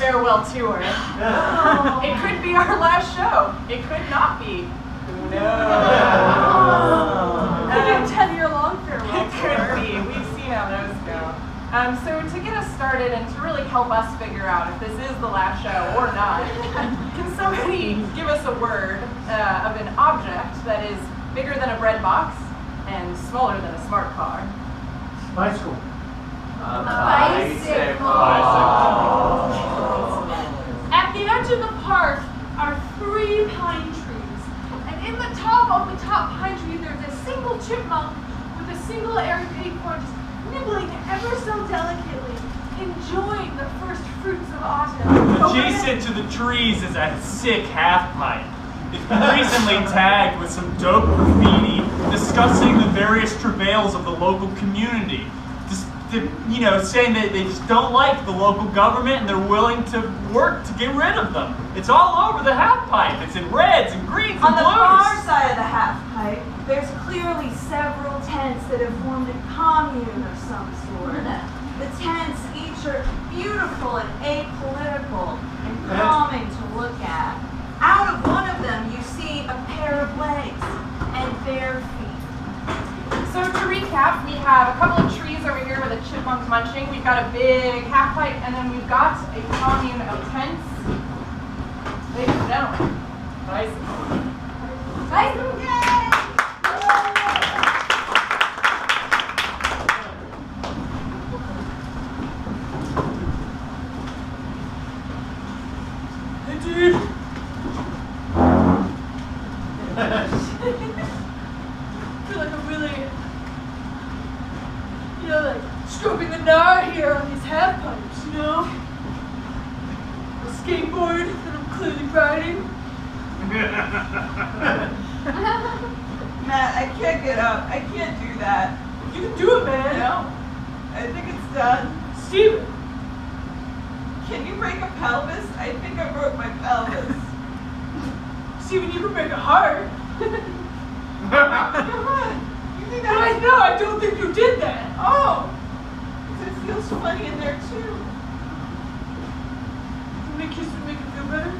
farewell tour. It could be our last show. It could not be. Who knows? Could be a 10-year-long farewell It could be. We've seen how those go. So to get us started and to really help us figure out if this is the last show or not, can somebody give us a word of an object that is bigger than a bread box and smaller than a smart car? Bicycle. Bicycle. At the edge of the park are 3 pine trees, and in the top of the top pine tree there's a single chipmunk with a single airy acorn just nibbling ever so delicately, enjoying the first fruits of autumn. Adjacent to the trees is a sick half-pipe. It's been recently tagged with some dope graffiti discussing the various travails of the local community. Saying that they just don't like the local government and they're willing to work to get rid of them. It's all over the half-pipe. It's in reds and greens and On the blues. far side of the half-pipe, there's clearly several tents that have formed a commune of some sort. The tents each are beautiful and apolitical and calming to look at. Out of one of them, you see a pair of legs and bare feet. So to recap, we have a couple of trees over here with a chipmunk munching. We've got a big half pipe, and then we've got a commune of tents. Ladies and gentlemen, bicycle. Bicycle! Hey, dude. I feel like I'm really, like stroking the gnar here on these half pipes, A skateboard that I'm clearly riding. Matt, I can't get up. I can't do that. You can do it, man. No, I think it's done. Steven. Can you break a pelvis? I think I broke my pelvis. Steven, you can break a heart. Come on. You think But I don't think you did that. Oh! It feels funny in there too. Make you feel better?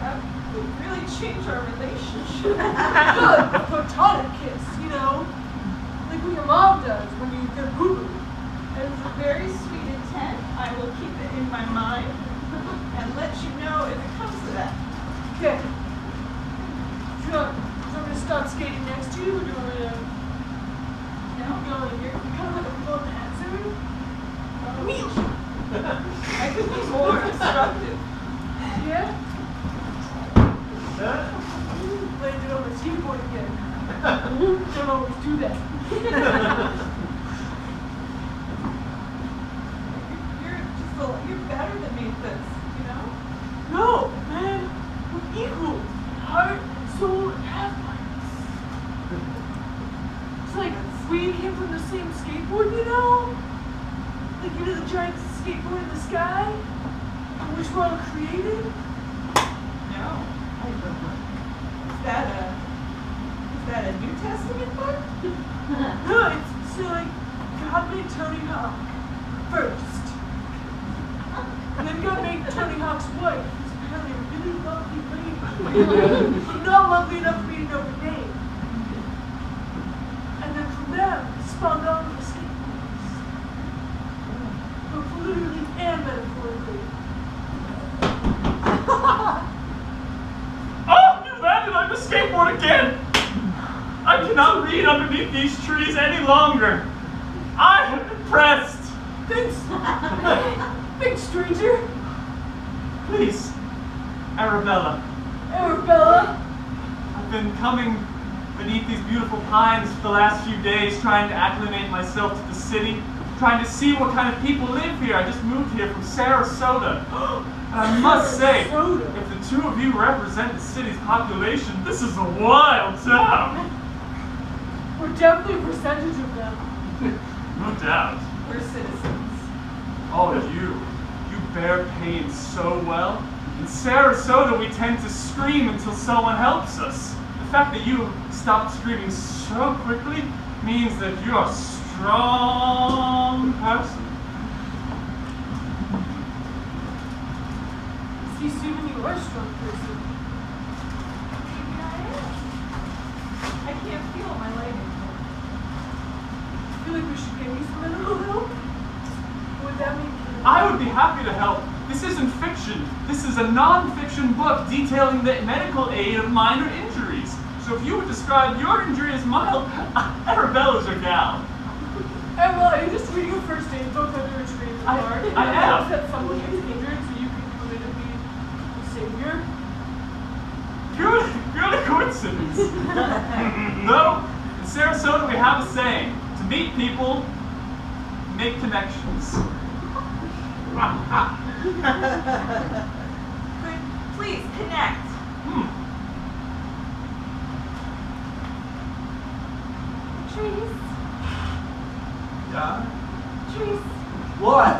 That would really change our relationship. Good, a platonic kiss, like what your mom does when you get boo-boo. It was a very sweet intent. I will keep it in my mind and let you know if it comes to that. Okay. Do you want me to stop skating next to you, or do you want me to? No? You're kind of like a floating hazard. Wheel. I could be more instructive. Yeah? Landed on the skateboard again. Don't always do that. You're better than me at this, No, man. We're equal. Heart, soul, and half pipes. It's like we came from the same skateboard, Like the giant skateboard in the sky, which we're all created. No. Is that a New Testament book? No, it's like God made Tony Hawk first. And then God made Tony Hawk's wife, who's apparently a really lovely lady. But not lovely enough for me to know her name. And then from them, spawned on the skateboards. Both literally and metaphorically. Oh, you landed on the skateboard again! I cannot read underneath these trees any longer. I am depressed. Thanks. Thanks, stranger. Please, Arabella. Arabella. I've been coming beneath these beautiful pines for the last few days, trying to acclimate myself to the city, trying to see what kind of people live here. I just moved here from Sarasota. And I must say, if the two of you represent the city's population, this is a wild town. We're definitely a percentage of them. No doubt. We're citizens. Oh, you bear pain so well. In Sarasota, we tend to scream until someone helps us. The fact that you stopped screaming so quickly means that you're a strong person. least even you are a strong person. Maybe I am. I can't feel my leg anymore. I feel like we should get you some medical help. Would that make you? I would be happy to help. This isn't fiction. This is a non-fiction book detailing the medical aid of minor injuries. So if you would describe your injury as mild, Arabella's are down. Emma, are you just reading a first aid book under a tree in the park? I am. That someone gets injured so you can come in and be the savior? Purely coincidence. No, in Sarasota we have a saying: to meet people, make connections. Please connect. Patrice, Yeah? Patrice, What?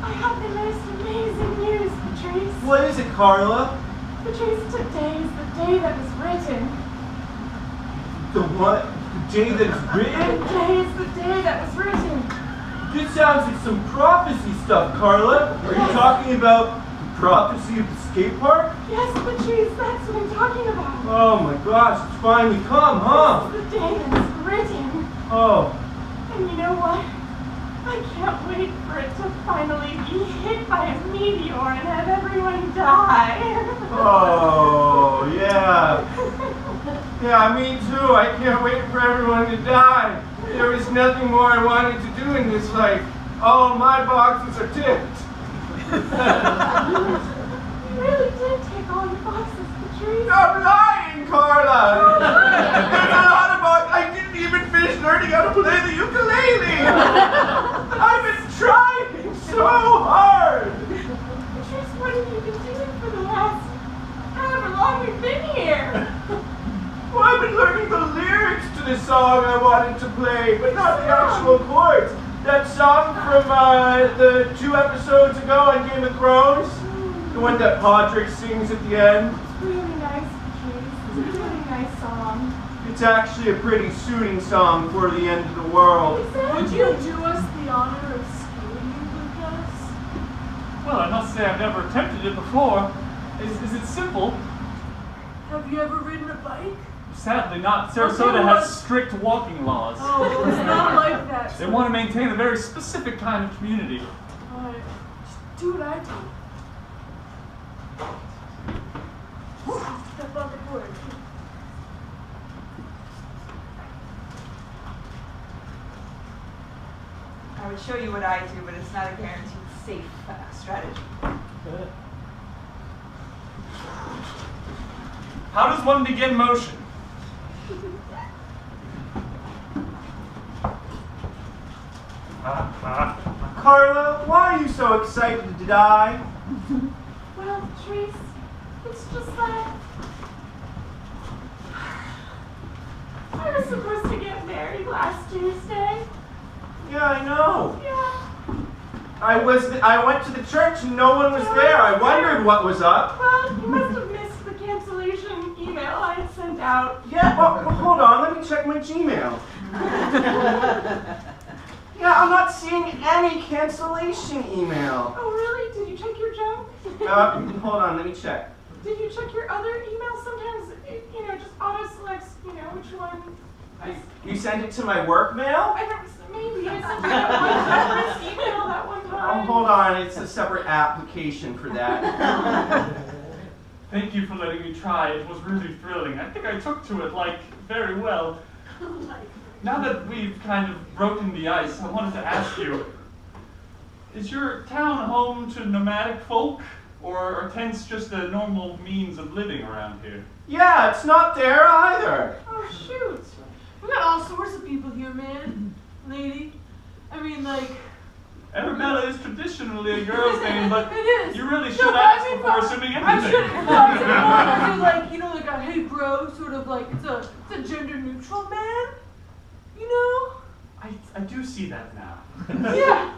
I have the most amazing news, Patrice. What is it, Carla? Patrice, today is the day that was written. The what? The day that's written? Today is the day that was written. This sounds like some prophecy stuff, Carla. Are you talking about the prophecy of the skate park? Yes, Patrice, that's what I'm talking about. Oh my gosh, it's finally come, huh? This is the day that was written. Oh, And you know what? I can't wait for it to finally be hit by a meteor and have everyone die. oh, yeah. Yeah, me too. I can't wait for everyone to die. There was nothing more I wanted to do in this life. All my boxes are ticked. You really did take all your boxes, Patrice. I'm lying, Carla! There's a lot of boxes. I didn't even finish learning how to play the ukulele! I've been trying so hard! Patrice, what have you been doing for the last however long we've been here? Well, I've been learning the lyrics to the song I wanted to play, but not the actual chords. That song from the 2 episodes ago on Game of Thrones, the one that Podrick sings at the end. It's really nice, Patrice. It's a really nice song. It's actually a pretty soothing song for the end of the world. Would you do us the honor of skating with us? Well, I must say I've never attempted it before. Is it simple? Have you ever ridden a bike? Sadly not. Sarasota has strict walking laws. Oh, it's not like that. They want to maintain a very specific kind of community. Alright, just do what I do. Step on the board. I would show you what I do, but it's not a guaranteed safe strategy. How does one begin motion? Carla, why are you so excited to die? Well, Patrice, it's just that I was supposed to get married last Tuesday. Yeah, I know. Yeah. I went to the church and no one was there. I wondered what was up. Well, you must have missed the cancellation email I had sent out. Yeah, well, hold on, let me check my Gmail. Yeah, I'm not seeing any cancellation email. Oh, really? Did you check your junk? Hold on, let me check. Did you check your other emails? Sometimes it, just auto-selects, which one. You sent it to my work mail? Maybe I sent you that one reference email that one Oh, time. hold on, it's a separate application for that. Thank you for letting me try. It was really thrilling. I think I took to it, very well. Now that we've kind of broken the ice, I wanted to ask you, is your town home to nomadic folk? Or are tents just a normal means of living around here? Yeah, it's not there either. Oh, shoot. We got all sorts of people here, man. Lady. I mean, Arabella is traditionally a girl's name, but it is. you really No, should but ask I mean, before assuming anything. I should have do a hey bro, sort of it's a gender neutral man. I do see that now. Yeah.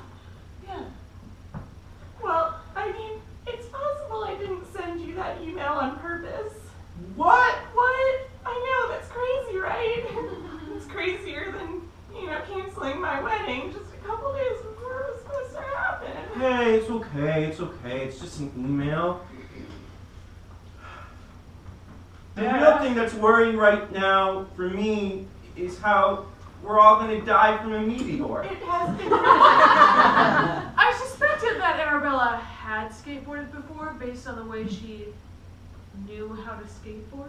Yeah. Well, I mean, it's possible I didn't send you that email on purpose. What? What? I know, that's crazy, right? It's crazier than, canceling my wedding just a couple days before it was supposed to happen. Hey, it's okay, it's okay. It's just an email. The real thing that's worrying right now for me is how we're all going to die from a meteor. It has been I suspected that Arabella had skateboarded before based on the way she knew how to skateboard.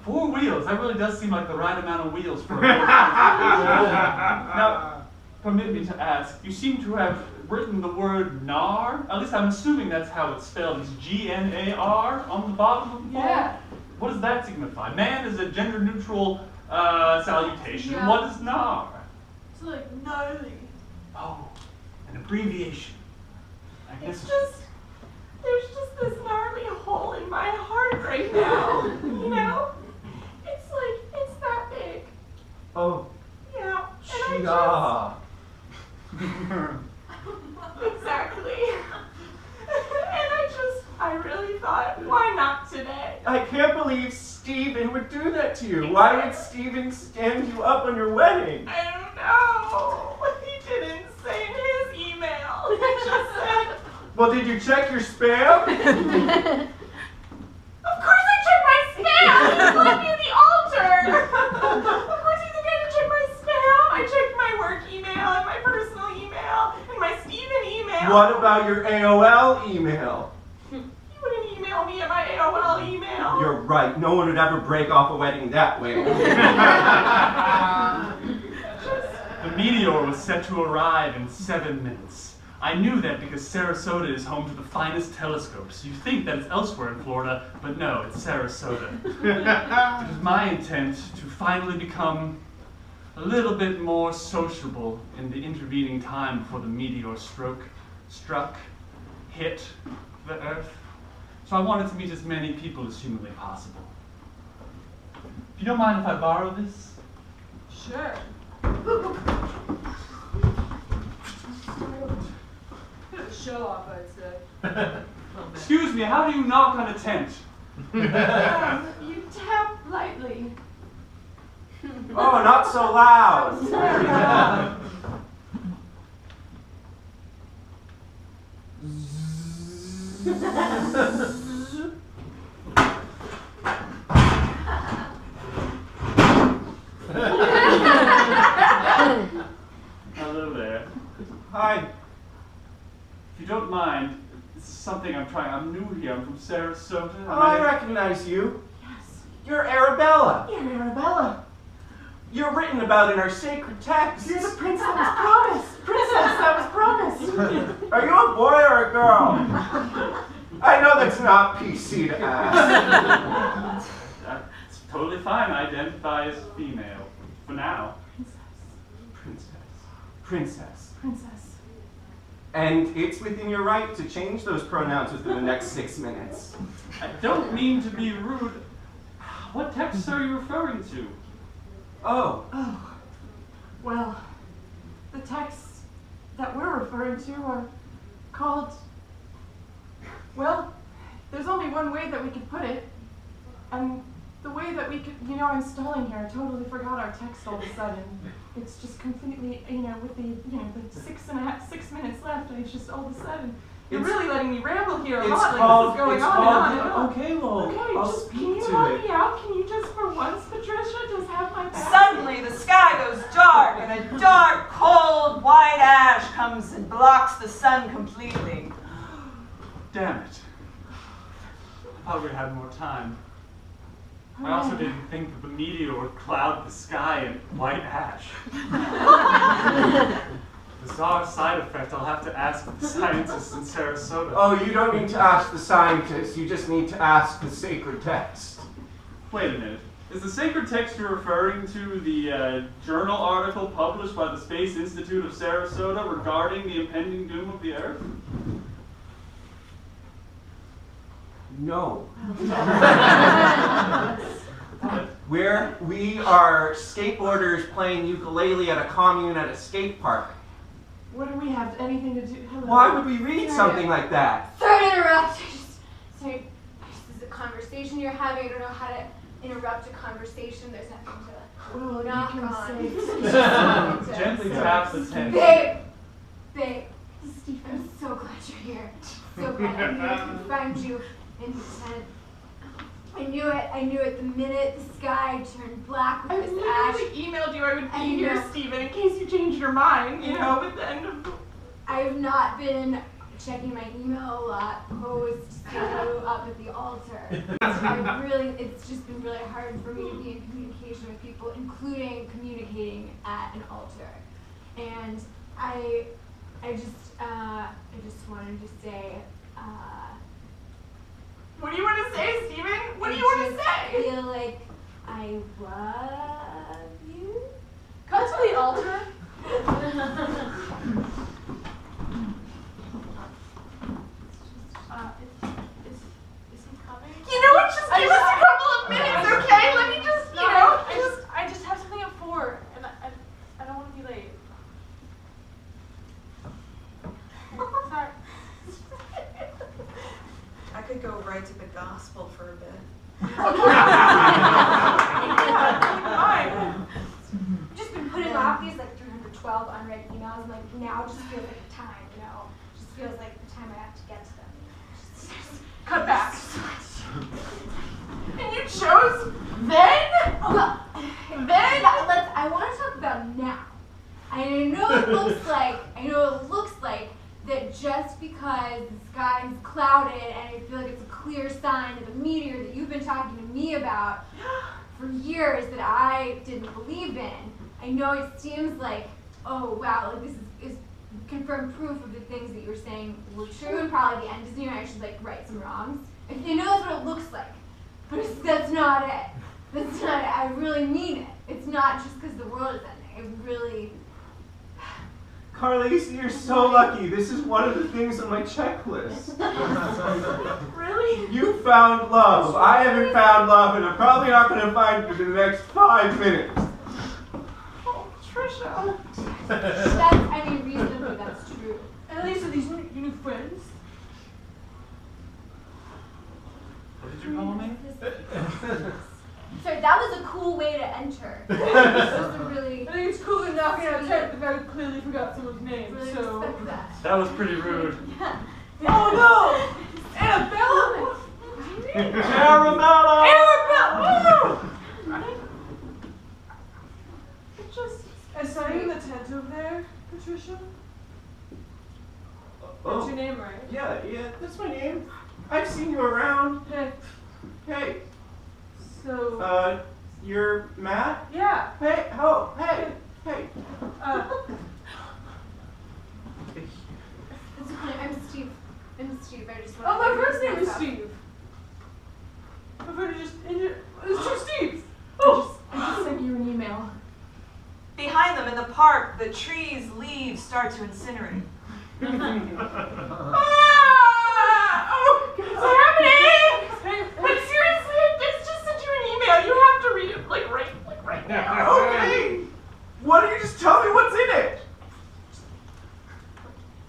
4 wheels. That really does seem like the right amount of wheels for a boat. Now, permit me to ask, you seem to have written the word gnar. At least I'm assuming that's how it's spelled. It's G-N-A-R on the bottom of the board. Yeah. What does that signify? Man is a gender-neutral salutation. Yeah. What is gnar? It's like gnarly. Oh, an abbreviation. It's just, there's just this gnarly hole in my heart right now, you know? It's like, it's that big. Oh, Yeah, and yeah. exactly. And I really thought, why not today? I can't believe Steven would do that to you. Why would Steven stand you up on your wedding? I don't know. He didn't say in his email. He just said, Well, did you check your spam? of course I checked my spam! He's left me at the altar! Of course you think I didn't check my spam? I checked my work email and my personal email and my Steven email. What about your AOL email? You wouldn't email me at my AOL email. You're right. No one would ever break off a wedding that way. The meteor was set to arrive in 7 minutes. I knew that because Sarasota is home to the finest telescopes. You think that it's elsewhere in Florida, but no, it's Sarasota. It was my intent to finally become a little bit more sociable in the intervening time before the meteor hit the Earth. So I wanted to meet as many people as humanly possible. If you don't mind if I borrow this? Sure. Bit of a show off, I'd say. Excuse me, how do you knock on a tent? You tap lightly. Oh, not so loud. Hello there. Hi. If you don't mind, this is something I'm new here. I'm from Sarasota. Oh, I recognize you. Yes. You're Arabella. You're Arabella. You're written about in our sacred texts. You're the prince that was promised. Princess that was promised. Are you a boy or a girl? I know that's not PC to ask. It's totally fine. I identify as female. For now. Princess. Princess. And it's within your right to change those pronouns within the next 6 minutes. I don't mean to be rude. What texts are you referring to? Oh, Oh, well, the texts that we're referring to are called, well, there's only one way that we could put it, and the way that we could, I'm stalling here, I totally forgot our text all of a sudden. It's just completely, with the 6 minutes left, I just all of a sudden, you're really letting me ramble here a lot, like this is going on and on and on. Okay, well, Okay, I'll just, can speak you to help it. me out? Can you just, for once, Patricia, just have my back? Suddenly, the sky goes dark, and a dark, cold, white ash comes and blocks the sun completely. Damn it. I thought we had more time. I also didn't think that the meteor would cloud the sky in white ash. Bizarre side effect. I'll have to ask the scientists in Sarasota. Oh, you don't need to ask the scientists, you just need to ask the sacred text. Wait a minute. Is the sacred text you're referring to the journal article published by the Space Institute of Sarasota regarding the impending doom of the Earth? No. We are skateboarders playing ukulele at a commune at a skate park. What do we have anything to do? Hello. Why would we read something like that? Sorry to interrupt. Sorry, this is a conversation you're having. I don't know how to interrupt a conversation. There's nothing to Well, knock you can on. say. Gently tap the tent. Babe, I'm so glad you're here. So glad I knew I could find you. in the tent. I knew it the minute the sky turned black I with this ash. literally emailed you I would I be here, know. Stephen, in case you changed your mind, you know, at the end of the... I have not been checking my email a lot post you up at the altar. It's just been really hard for me to be in communication with people, including communicating at an altar. And I just wanted to say, What do you want to say, Stephen? What do you want to I say? feel like I love you. Come to the altar. Is he coming? You know what? Just give us a couple of minutes, okay? Let me just, you know, I just have something at 4, and I don't want to be late. Sorry. I could go right to the gospel for a bit. I've just been putting off these like 312 unread emails, and like now just feels like the time, you know? Just feels like the time I have to get to them. cut back. And you chose then? Well, then I want to talk about now. I know it looks like that just because the sky is clouded and I feel like it's a clear sign of the meteor that you've been talking to me about for years that I didn't believe in. I know it seems like, oh wow, like this is confirmed proof of the things that you were saying were true, and probably the end is near. I should like right some wrongs. I know that's what it looks like, but that's not it. That's not it. I really mean it. It's not just because the world is ending. I really. Carlise, you're so lucky. This is one of the things on my checklist. Really? You found love. I haven't found love, and I'm probably not going to find it in the next 5 minutes. Oh, Trisha. Reasonably, that's true. At least are these your new friends? What did you call me? Sorry, that was a cool way to enter. This was a really, I think it's cool to knocking out a tent if I clearly forgot someone's name, really so... respect that. That was pretty rude. Oh no! Annabella! Arabella! I saw you in the tent over there, Patricia. That's your name, right? Yeah, that's my name. I've seen you around. Hey. Hey, So... you're Matt? yeah. Hey, oh, hey. It's okay. I'm Steve. I just want Oh, my first name is Steve. I've heard just... There's 2 Steves. I just sent you an email. Behind them in the park, the trees' leaves start to incinerate. Oh, what's happening? But seriously, I just sent you an email. You have to read it, like right now. Okay. Why don't you just tell me what's in it?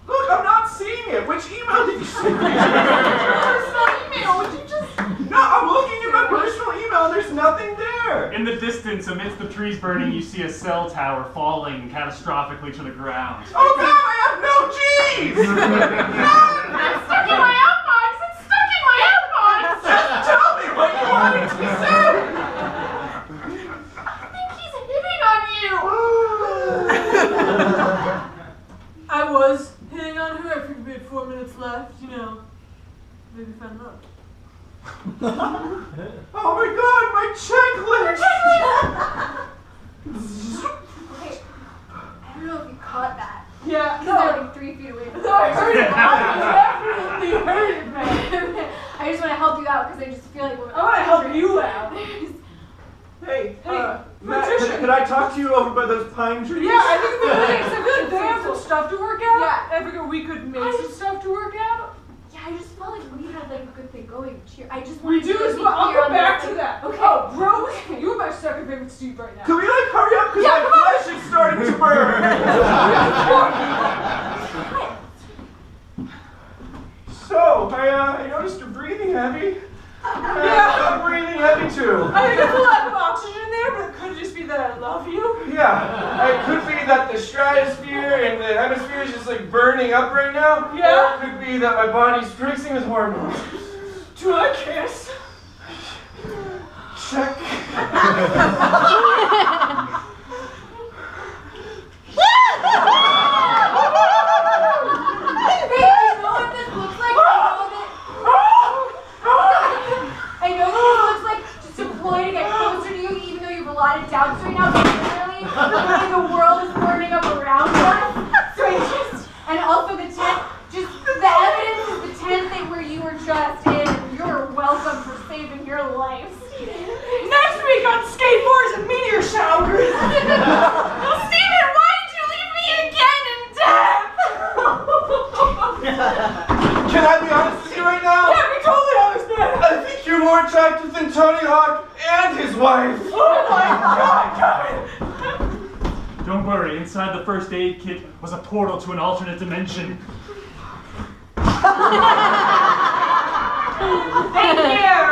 Look, I'm not seeing it. Which email did you send me? Personal email. Would you just? No, I'm looking at my personal email and there's nothing there. In the distance, amidst the trees burning, you see a cell tower falling catastrophically to the ground. Oh God, I have no G's! No, it's stuck in my outbox. It's stuck in my outbox. Just tell me what you want it to say! I think he's hitting on you. I was hitting on her. I figured we had 4 minutes left, you know. Maybe find love. Oh my God, my checklist! Okay. I don't know if you caught that. Yeah, Because they're like 3 feet away from me. No, I heard it. I definitely heard it, man. I just want to help you out because I just feel like I want to help you out. Hey, Hey, Matt, Patricia. could I talk to you over by those pine trees? Yeah, I think it'd be really nice. I feel like they have some stuff to work out. Yeah. I figured we could make some stuff to work out. Yeah, I just felt like we had like a good thing going. I just We wanted do to as be well. I'll clear go on back this, to like- that. Okay. Oh, bro, you're my second favorite Steve right now. Can we like hurry up? Because my flesh is starting to burn. So, I noticed you're breathing heavy. I'm breathing heavy too. I think there's a lack of oxygen there, but it could just be that I love you. Yeah, it could be that the stratosphere and the hemisphere is just like burning up right now. Yeah. Or it could be that my body's racing with hormones. Do I kiss? Check. Doubts right now, literally, the world is burning up around us. So and also the tent, just the evidence is the tent that where you were just in. You're welcome for saving your life. Next week on skateboards and meteor showers. Steven, why did you leave me again in death? Can I be honest with you right now? Yeah, be totally honest, man. I think you're more attractive than Tony Hawk and his wife. Oh my God, Kevin. Don't worry, inside the first aid kit was a portal to an alternate dimension. Thank you.